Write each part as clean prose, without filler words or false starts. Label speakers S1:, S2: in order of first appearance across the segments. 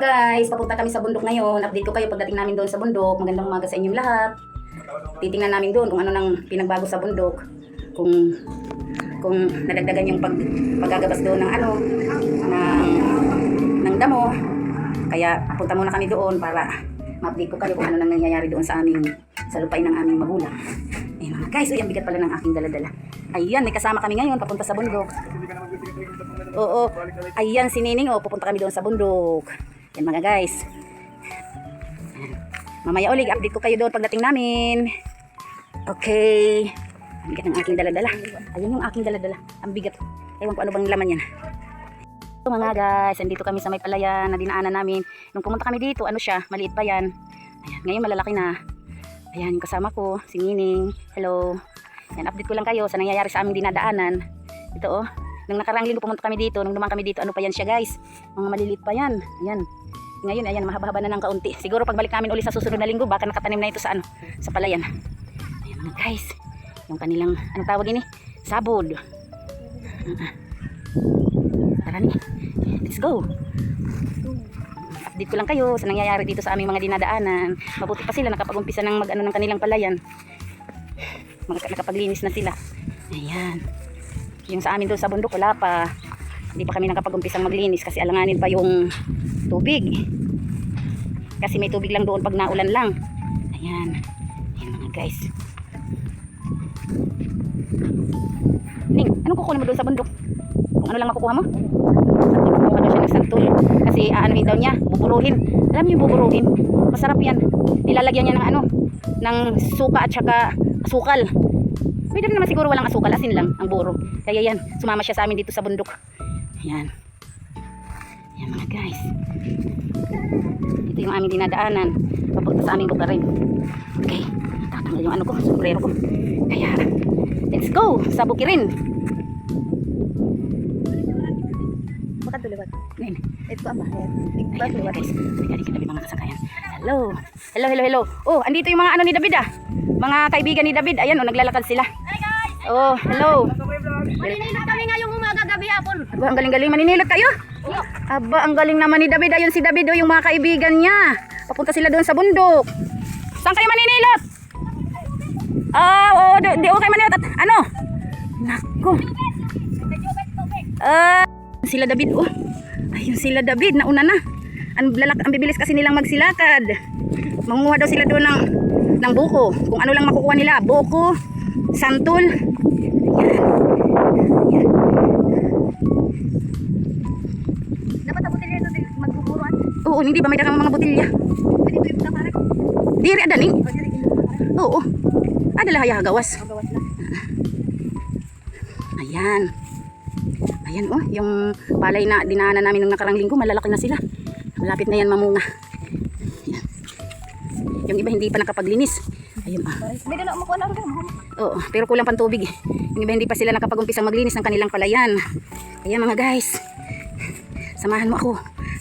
S1: guys, papunta kami sa bundok ngayon. Update ko kayo pagdating namin doon sa bundok. Magandang umaga sa inyong lahat. Titingnan namin doon kung ano nang pinagbago sa bundok. Kung nadagdagan yung paggagabas doon ng ng damo. Kaya punta muna kami doon para ma-update ko kayo kung ano nang nangyayari doon sa lupain ng aming magulang. Ayun mga guys, ang bigat pala ng aking dala-dala. Ayan, may kasama kami ngayon papunta sa bundok. Oo, ayan si Nining, pupunta kami doon sa bundok. Yan mga guys. Mamaya ulit, update ko kayo doon pagdating namin. Okay. Ang bigat ng aking dala-dala. Ayun yung aking dala-dala. Ang bigat. Ewan ko ano bang laman yan. So mga guys, andito kami sa may palayan na dinaanan namin. Nung pumunta kami dito, maliit pa yan. Ayan, ngayon malalaki na. Ayan, yung kasama ko, si Nining. Hello. Yan, update ko lang kayo sa nangyayari sa aming dinadaanan. Ito nung nakarang linggo pumunta kami dito, nung dumaan kami dito, ano pa yan siya guys? Mga maliliit pa yan. Ayan. Ngayon, ayan, mahaba-haba na ng kaunti. Siguro pagbalik namin ulit sa susunod na linggo, baka nakatanim na ito sa sa palayan. Ayan mga guys. Yung kanilang, anong tawag ini? Sabod. Tara ni. Let's go. Update ko lang kayo sa nangyayari dito sa aming mga dinadaanan. Mabuti pa sila nakapag-umpisa ng ng kanilang palayan. Nakapaglinis na sila. Ayan. Yung sa amin doon sa bundok wala pa. Hindi pa kami nakapag-umpisang maglinis kasi alanganin pa yung tubig. Kasi may tubig lang doon pag naulan lang. Ayan. Ayan mga guys. Ning, anong kukunin mo doon sa bundok? Kung ano lang makukuha mo? Kumuha daw siya ng santol. Kasi aanuhin daw niya, buburuhin. Alam niyo yung buburuhin? Masarap yan. Nilalagyan niya ng ng suka at saka asukal. Pwede naman siguro walang asukal, asin lang ang buro. Kaya yan, sumama siya sa amin dito sa bundok. Ayan. Ayan mga guys. Ito yung aming dinadaanan. Papunta sa aming lugar rin. Okay. Tatanggal yung ko, sombrero ko. Kaya, let's go sa Bukirin. Bakit tulibat? Ngayon. Ito ba? Ayan mga guys. Galing kita mga kasakayan. Hello. Hello. Oh, andito yung mga ni David Mga kaibigan ni David. Ayan, naglalakad sila.
S2: Hi guys!
S1: Oh, hello.
S2: Maninilot kami ngayong umaga gabi hapon.
S1: Aba, ang galing-galing. Maninilot kayo? Aba, ang galing naman ni David. Ayun si David, yung mga kaibigan niya. Papunta sila doon sa bundok. Saan kayo maninilot? Di okay maninilot. At ano? Nako. Sila David, ayun sila David, nauna na. Ang bibilis kasi nilang magsilakad. Manguha daw sila doon ng buko. Kung ano lang makukuha nila, buko, santol. Yan.
S2: Dapat ang butilya ito magbuburuan.
S1: Oo, hindi ba may dagang mga butilya?
S2: Pwede ito yung pagkakarak.
S1: Diri adaning. Oo. Adala hayagawas.
S2: Magawas na.
S1: Ayan. Ayan yung palay na dinaanan namin nung nakarang linggo, malalaki na sila. Malapit na yan mamunga. Ayan. Yung iba hindi pa nakapaglinis. Ayun
S2: May dala umukuha na rin.
S1: Oo, pero kulang pang tubig. Yung iba hindi pa sila nakapag-umpisang maglinis ng kanilang palayan. Ayan mga guys. Samahan mo ako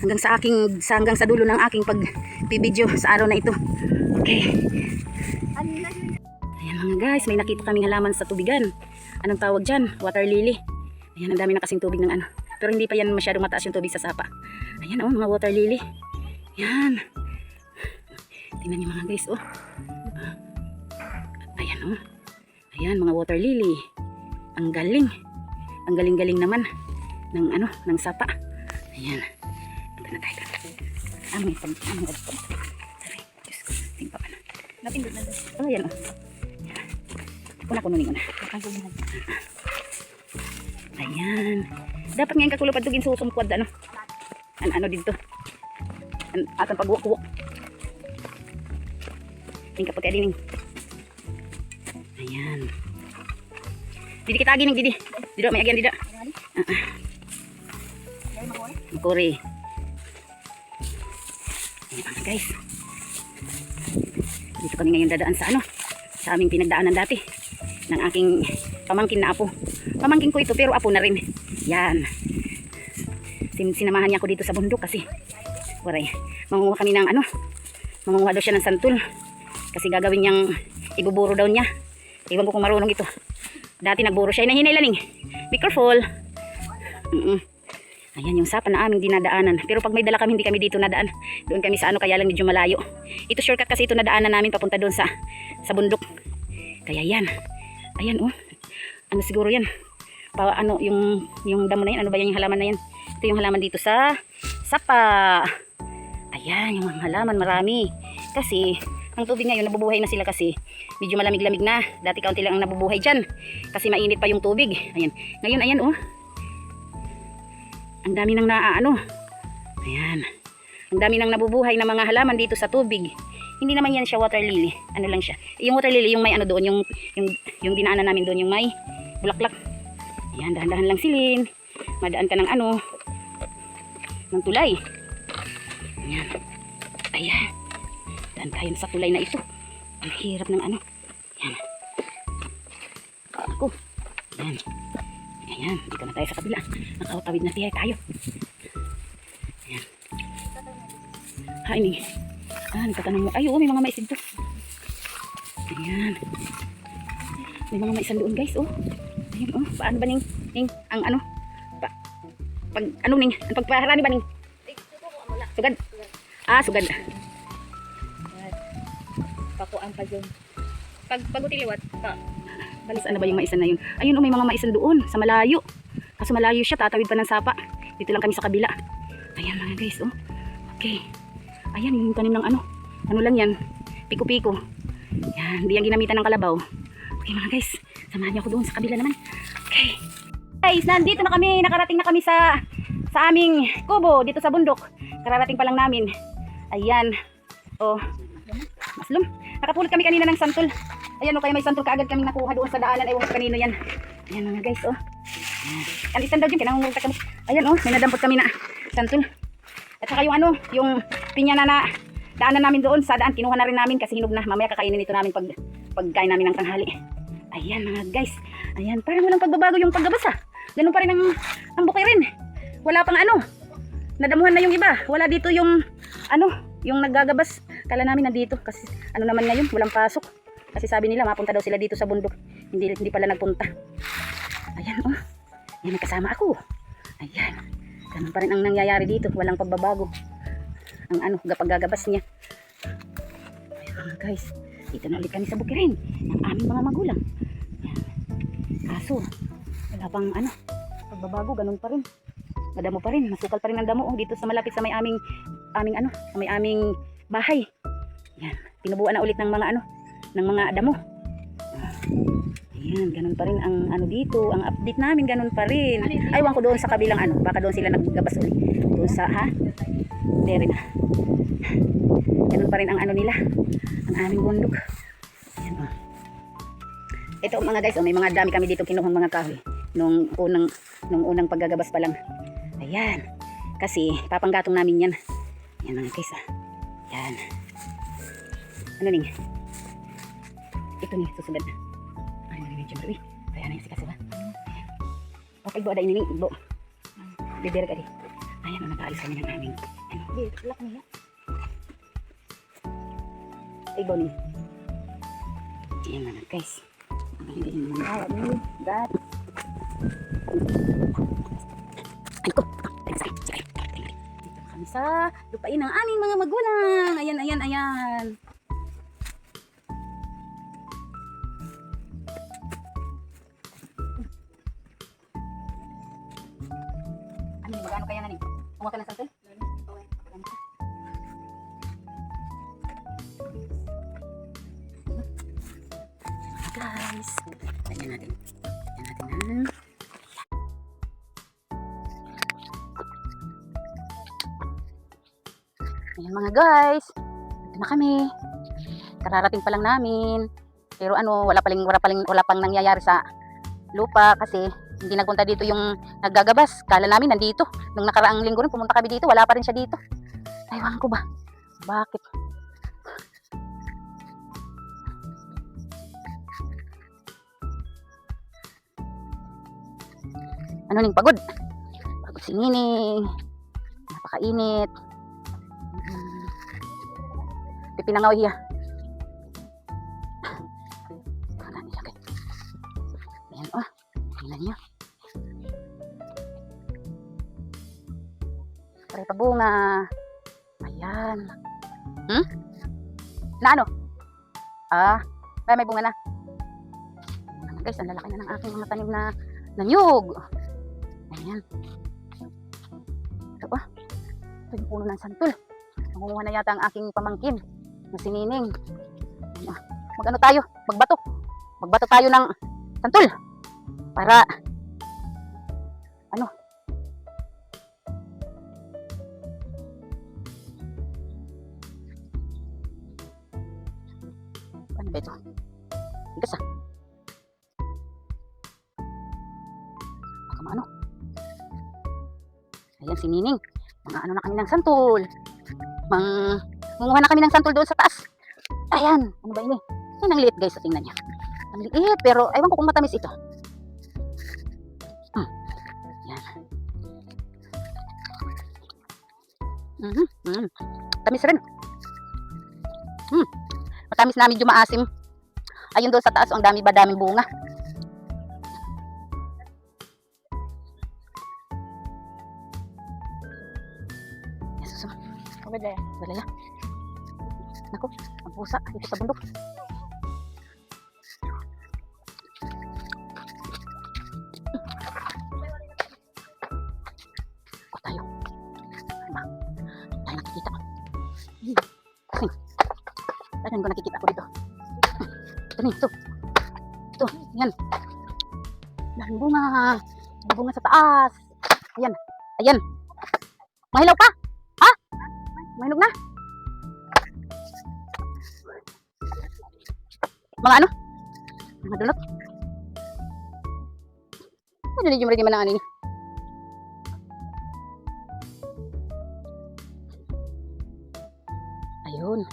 S1: hanggang sa dulo ng aking pag-video sa araw na ito. Okay. Ayan mga guys, may nakita kaming halaman sa tubigan. Anong tawag dyan? Water lily. Ayan, ang dami na kasing tubig ng Pero hindi pa yan masyadong mataas yung tubig sa sapa. Ayan mga water lily. Ayan. Tingnan niyo mga guys, Ayan Ayan mga water lily. Ang galing. Ang galing-galing naman ng sapa. Ayan. Punta na tayo. May pag-ano ito. Sorry. Diyos ko. Tingpa pa na.
S2: Napindot na doon.
S1: Ayan Kunin ko na. Ayan. Dapat ngayon kakulupad tugin susumkwad ano dito. Atang pagwak-wak. Tingka pagka dining. Ayan. Didi kita agining didi. Didi may agian didi. Makuri. Ayan guys. Dito kami ngayon dadaan sa aming pinagdaanan dati ng aking pamangkin na apo. Pamangkin ko ito pero apo na rin. Yan. Sinamahan niya ako dito sa bundok kasi mangunguha kami ng mangunguha daw siya ng santol kasi gagawin niyang ibuburo daw niya. Iwan ko kung marunong ito. Dati nagburo siya. Hinahinay laning. Be careful. Ayan yung sapa na aming dinadaanan. Pero pag may dala kami, hindi kami dito nadaan. Doon kami sa ano, kaya lang medyo malayo. Ito shortcut kasi ito nadaanan namin papunta doon sa bundok. Kaya yan. Ayan oh. Ano siguro yan? Ano yung damo na yan? Ano ba yan yung halaman na yan? Ito yung halaman dito sa sapa. Ayan yung mga halaman, marami. Kasi ang tubig ngayon nabubuhay na sila kasi medyo malamig-lamig na. Dati kaunti lang ang nabubuhay dyan. Kasi mainit pa yung tubig. Ayan. Ngayon ayan oh. Ang dami nang naaano. Ayan. Ang dami nang nabubuhay na mga halaman dito sa tubig. Hindi naman yan siya water lily. Ano lang siya. Yung water lily yung may ano doon, yung dinaanan namin doon, yung may bulaklak. Ayan, dahan-dahan lang silin. Madaan ka ng ano, ng tulay. Ayan. Ayan. Daan tayo sa tulay na ito. Ang hirap ng ano. Ayan. Ako. Ayan. Ayan, dito na tayo sa kabila. Nakakatawid na tayo. Ayan. Ha, ini. Nagtatanong mo. Ay, oo, may mga maisid to. Ayan. May mga maisan doon, guys, oh. Ayan, oh. Paano ba ning ang ano? Pag, ano ning? Ang pagpaharani ba ning? Sugad. Sugad.
S2: Pakuan pa dyan. Pag utiliwat,
S1: Balis, ano ba yung maisan na yun? Ayun, oh, may mga maisan doon, sa malayo. Kaso malayo siya, tatawid pa ng sapa. Dito lang kami sa kabila. Ayan mga guys, oh. Okay. Ayan, yung tanim ng ano. Ano lang yan? Piko-piko. Yan, hindi yan ginamitan ng kalabaw. Okay mga guys, samahan niyo ako doon sa kabila naman. Okay. Guys, nandito na kami. Nakarating na kami sa aming kubo dito sa bundok. Kararating pa lang namin. Ayan. Oh. Maslum. Nakapulot kami kanina ng santol. Ayan, oh, kaya may santol kaagad kaming nakuha doon sa daanan. Ewan ko kanino yan. Ayan mga guys, oh. Kalitan daw dyan, kinangungulta kami. Ayan, oh, may nadampot kami na santol. At saka yung ano, yung pinya na daanan namin doon sa daan, kinuha na rin namin kasi hinog na. Mamaya kakainin ito namin pagkain namin ng tanghali. Ayan mga guys. Ayan, parang walang pagbabago yung paggabas ah. Ganun pa rin ang bukirin. Wala pang ano. Nadamuhan na yung iba. Wala dito yung ano, yung naggagabas. Kala namin nandito kasi ano naman ngayon, walang pasok. Kasi sabi nila mapunta daw sila dito sa bundok. Hindi pala nagpunta. Ayan oh. Ayan, may kasama ako. Ayan. Ganun pa rin ang nangyayari dito. Walang pagbabago. Ang ano, paggagabas niya. Ayan mga guys. Dito na ulit kami sa bukirin ng aming mga magulang. Ayan. Kaso, wala pang ano, pagbabago. Ganun pa rin. Madamo pa rin. Masukal pa rin ang damo. Oh, dito sa malapit sa may aming ano, sa may aming bahay. Ayan. Pinubuan na ulit ng mga ano, ng mga damo. Ayan, ganun pa rin ang ano dito, ang update namin ganun pa rin. Aywan ko doon sa kabilang ano, baka doon sila naggabas ulit. Doon sa dere na. Ganun pa rin ang ano nila, ang aming bundok. Ayan oh. Ito mga guys, oh, may mga dami kami dito kinuhang mga kahoy nung unang paggagabas pa lang. Ayan. Kasi papanggatong namin 'yan. Ayan mga guys. Ayan. Ano ning? Ito ning susunod. Medyo marami. Kaya na yung sikas ba? Okay, ibo ada ini ibo. Bibir ka di. Ayan, nag-aalis kami ng aming. Ano?
S2: Di, lock niya.
S1: Ibo ni. Ayan mga guys. Hindi naman. God. Ay ko. Dito kami sa lupain ng aming mga magulang. Ayan, ayan, ayan. Magkano kaya nanin? Kumuha ka ng santol? Guys, lagyan natin. Ayan mga guys. Ito na kami. Kararating pa lang namin. Pero ano, wala pang nangyayari sa lupa kasi hindi nagpunta dito yung naggagabas. Kala namin nandito. Nung nakaraang linggo rin pumunta kami dito, wala pa rin siya dito. Ewan ko ba? Bakit? Ano ning pagod? Pagod si Nining. Napakainit. Pipinangaw hiya. Ayan oh. Tingnan niyo. Pare pa bunga. Ayan. Na ano? May bunga na. Ayan, guys, ang lalaki na ng aking mga tanim na nanyug. Ayan. Ito yung puno ng santol. Nangunguha na yata ang aking pamangkin na si Nining. Mag-ano tayo? Magbato. Magbato tayo ng santol. Para ano? Ano ba ito? Bigas Baka maano? Ayan si Nining. Mga ano na kami ng santol. Mangunguha na kami ng santol doon sa taas. Ayan. Ano ba ini? Yan ang liit guys. Tingnan niyo. Ang liit. Pero ewan ko kung matamis ito. Yan. Tamis rin. Matamis na medyo maasim. Ayun doon sa taas. Ang daming bunga. Wala. Naku, ang pusa dito sa bundok. Tayo. Tayo nakikita. Tayo ko nakikita ko dito. Ito. Yan. Daming bunga. May bunga sa taas. Ayan. Mahilaw pa. Mahinog na. Mga ano? Mga dulot. Ano din yung ready man ang anin? Ayun.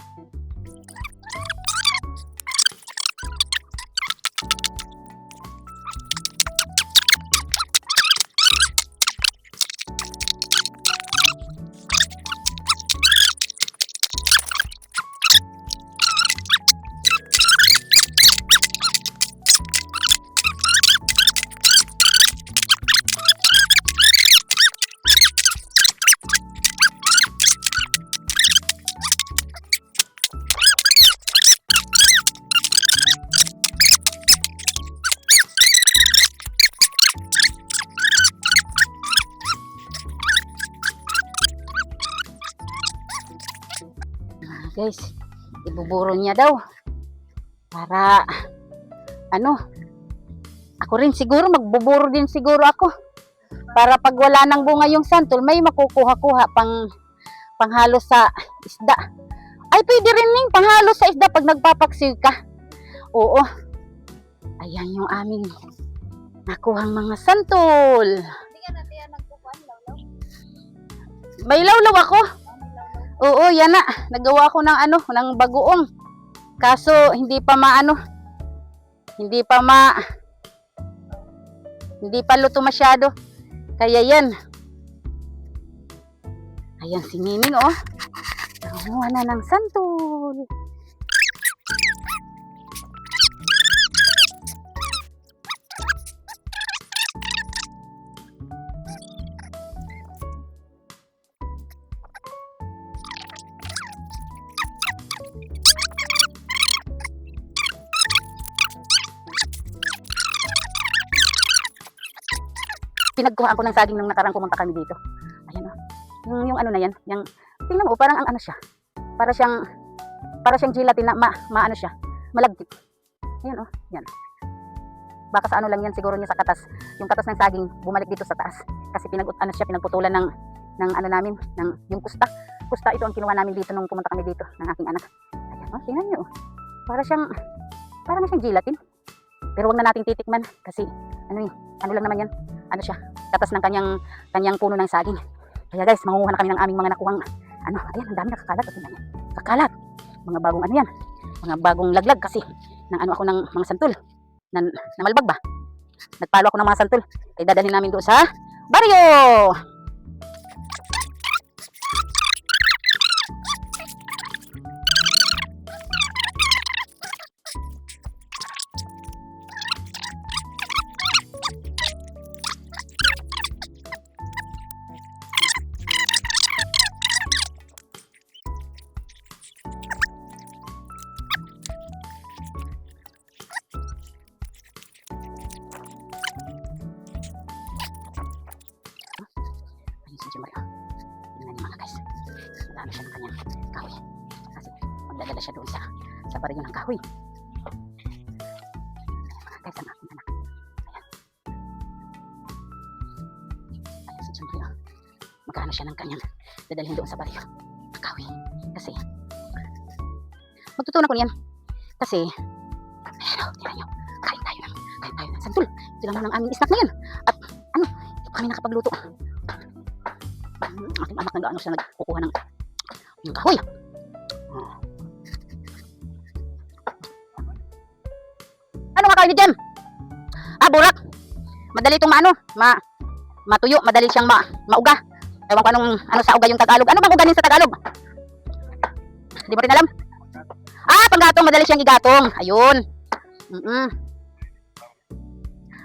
S1: Guys, ibuburo niya daw para ano, ako rin siguro magbuburo din siguro ako para pag wala nang bunga yung santol may makukuha-kuha panghalo sa isda. Ay pwede rin ning panghalo sa isda pag nagpapaksiw ka. Oo, ayan yung aming nakuhang mga santol.
S2: Hindi ka natin yan nagkukuhan, lawlaw.
S1: May lawlaw ako. Oo, yan na. Nagawa ko ng ng bagoong. Kaso hindi pa luto masyado. Kaya yan. Ayan si Nining Nanguha na ng santol. Pinagkuhaan ko ng saging nung nakarang pumunta kami dito. Ayan yung ano na yan, yung tingnan mo parang ang ano siya. Para siyang gelatin na maano siya, malagkit. Ayan yan. Baka sa ano lang yan siguro niya sa katas. Yung katas ng saging bumalik dito sa taas kasi pinagputulan ng ano namin, ng yung kusta. Kusta ito ang kinuha namin dito nung pumunta kami dito ng aking anak. Ayan tingnan niyo. Para na siyang gelatin. Pero wag na nating titikman kasi ano lang naman yan. Ano siya, katas ng kanyang puno ng saging. Kaya guys, mangunguha na kami ng aming mga nakuhang ayan, ang dami nakakalat. Kakalat. Mga bagong yan. Mga bagong laglag kasi ako ng mga santol. Na malbag ba? Nagpalo ako ng mga santol. Kaya dadalhin namin doon sa baryo. Nagano siya ng kanyang kahoy. Kasi magdadala siya doon sa baryo ng kahoy. Ayan mga guys, ang aking anak. Ayan. Ayan si Jumri. Magkano siya ng kanyang dadalhin doon sa baryo ng kahoy. Kasi magtutunan ko niyan. Kasi ayan o, tingnan nyo. Kain tayo ng santol. Ito lang ang aming snack ngayon. At ano, hindi pa kami nakapagluto. Aking anak nag-ano siya nagkukuha ng kahoy. Ano nga kahoy ni Jem? Burak. Madali itong matuyo. Madali siyang mauga. Ewan ko anong sa uga yung Tagalog. Ano bang uganin sa Tagalog? Di mo rin alam? Panggatong. Madali siyang igatong. Ayun.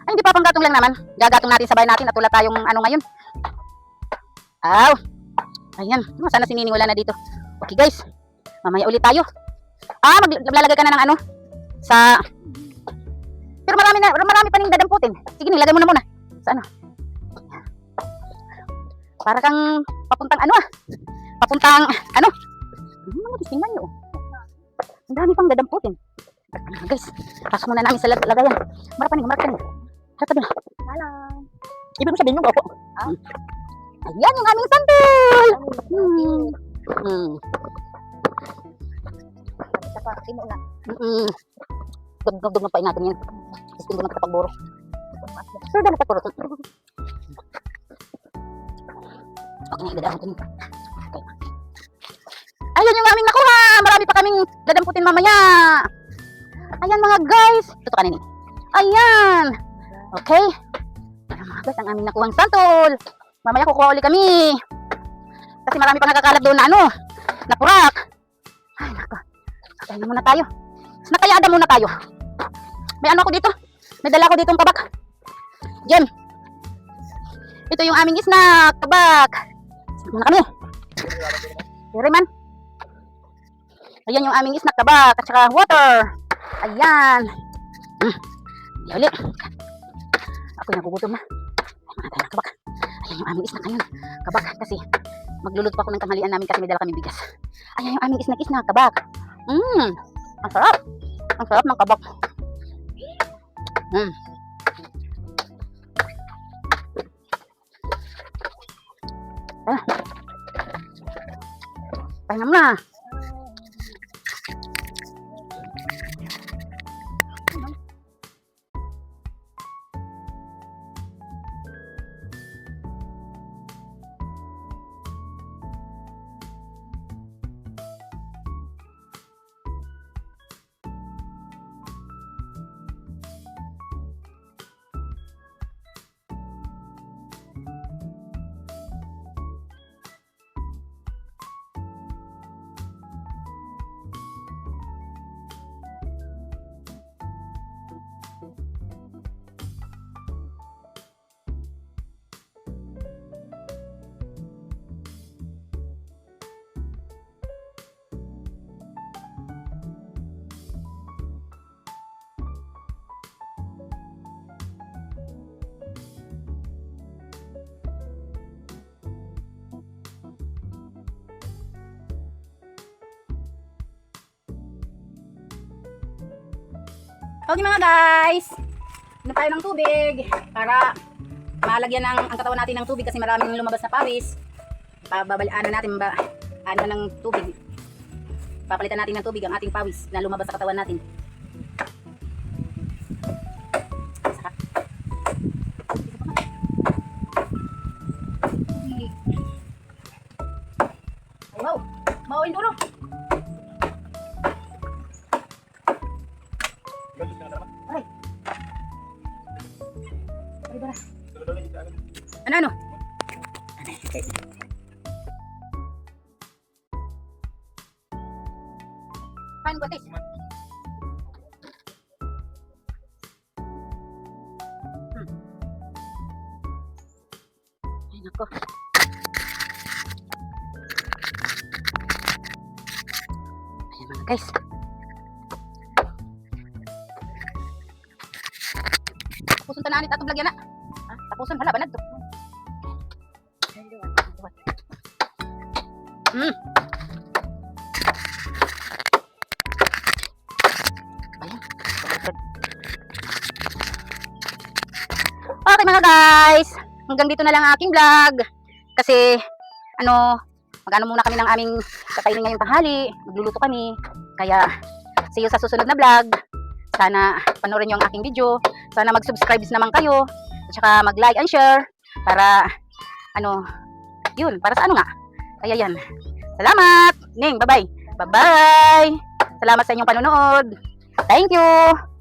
S1: Ay, hindi pa panggatong lang naman. Gagatong natin sa bahay natin at wala tayong ano ngayon. Ayan. Sana si Nining wala na dito. Okay guys. Mamaya ulit tayo. Maglalagay ka na ng ano? Pero marami pa ning dadamputin. Sige, nilagay mo na muna. Sa ano? Para kang papuntang ano Papuntang ano? Tingnan nyo. Ang dami pang dadamputin. Guys, pasok muna namin sa lagayan. Marapaning. Harap na. Ibig mo sabihin yung opo. Ayan yung aming sandal. Dugdug na pain natin yan. Gusto ko nagkatagburo. Sir, dali ka puro. Okay na, idadaan natin. Okay. Ayan yung aming nakuha. Marami pa kaming dadamputin mamaya. Ayan mga guys. Tuto ka nini. Ayan. Okay. Ayan mga guys, ang aming nakuhang santol. Mamaya kukuha ulit kami. Kasi marami pang nakakalat doon na purak. Ay nako. Kaya muna tayo. Nakayada muna tayo. May ano ako dito. May dala ko ditong kabak. Jem. Ito yung aming snack. Kabak. Snack muna kami. Very man. Ayan yung aming snack. Kabak. At saka water. Ayan. Hindi ulit. Ako'y nagugutom na. Ay mga tayo na kabak. Ayan yung aming snack ngayon. Kabak. Kasi magluluto pa ako ng tanghalian namin kasi may dala kami bigas. Ayan yung aming snack. Kabak. Ang sarap. Ang sarap ng kabak. Pahinga mo na. Okay mga guys, inom tayo ng tubig para malagyan ang katawan natin ng tubig kasi maraming lumabas na pawis. Ng tubig. Papalitan natin ng tubig ang ating pawis na lumabas sa katawan natin. Wow, mauin duro. Ano? Kain ko, tis. Ay, nako. Ayan mga guys. Tapusun tananit atong lagyan na. Tapusun, hala, banad to. mga guys, hanggang dito na lang ang aking vlog. Kasi, mag-ano muna kami ng aming kakainin ngayong tanghali. Magluluto kami. Kaya, see you sa susunod na vlog. Sana panoorin nyo ang aking video. Sana mag-subscribe naman kayo. At saka mag-like and share. Para, yun, para sa ano nga. Kaya yan. Salamat! Ning, bye-bye! Bye-bye! Salamat sa inyong panonood. Thank you!